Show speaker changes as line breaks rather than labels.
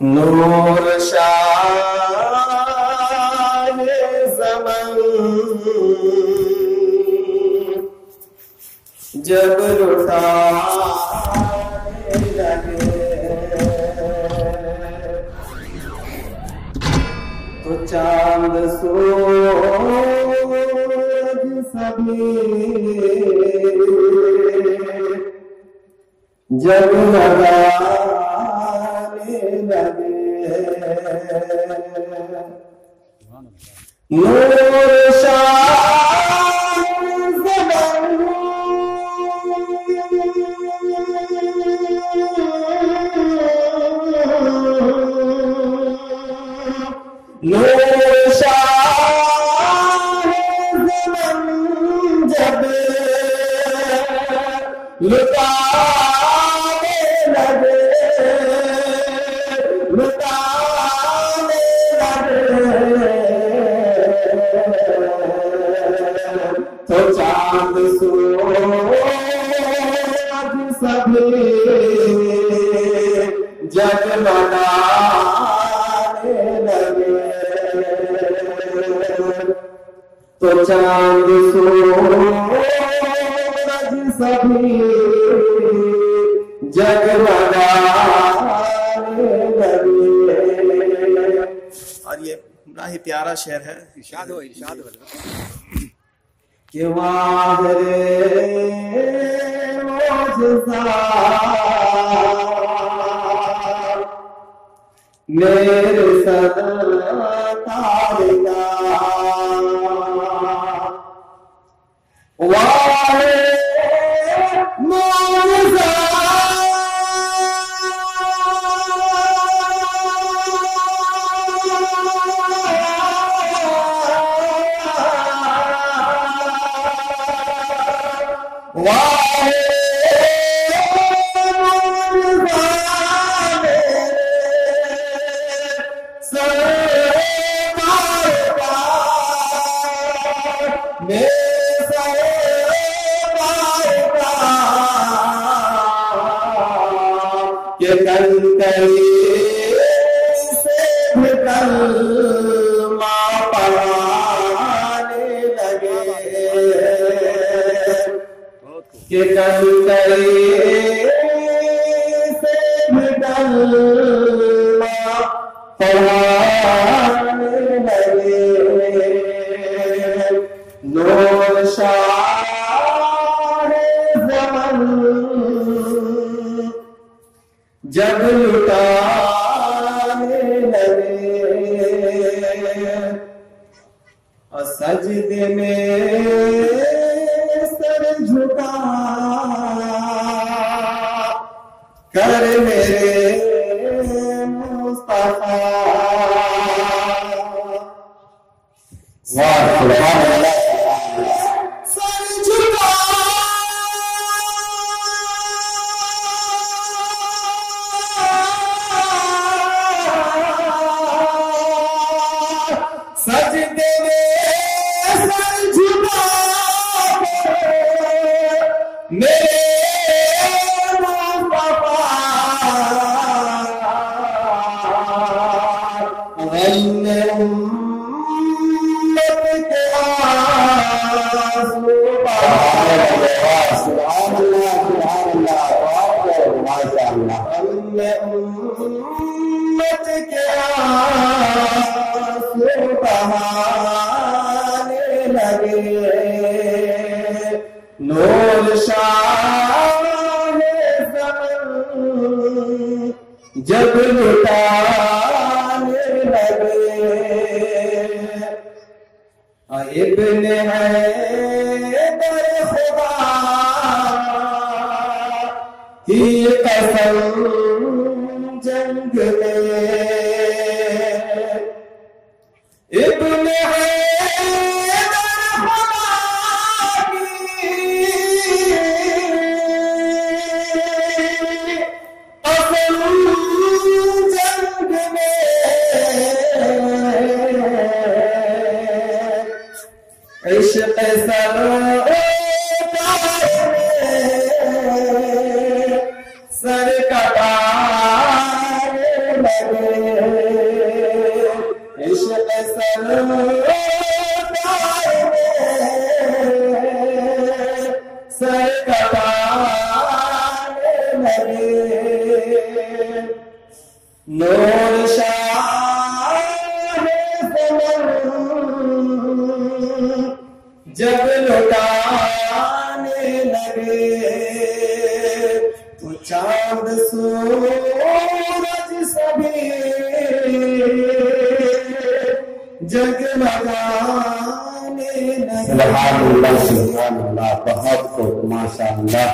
नूर शाह ज़मान जब लुटाने लगे तो चांद सूरज सभी जब लगाने लगे नूर शाह ज़मान नूर शाह ज़मान जब लुटाने लगे लुटाने लगे तो चांद सूरज सभी जगमगाने लगे तो चांद सूरज सभी जगमगाने लगे।
और ये बड़ा ही प्यारा शेर है।
इरशाद हो
कि वाहरे मौजज़ा मेरे सरकार का वाहरे मौजज़ा के कंकरे से निकलना पढ़ाने लगे नूर शाह ज़मान जब लुटाने लगे और सजदे में झुका कर मेरे मुस्तफा वाह सुभान अल्लाह सर झुका सजदे में सर झुका मेरे मुस्तफा वन्ने उम्मत के आंसू सुभान अल्लाह माशाअल्लाह वन्ने उम्मत के आंसू बहाने लगे नूर शाह ज़मान जब लुटाने लगे इब्ने हैदर खुदा की कसम जंग में इब्ने इश्क़ सर कटाने लगे लौटाने लगे। नूर शाह जब लौटाने लगे तो चांद सूरज सभी जगमगाने लगे।
सुभानअल्लाह सुभानअल्लाह, बहुत खूब, माशाअल्लाह।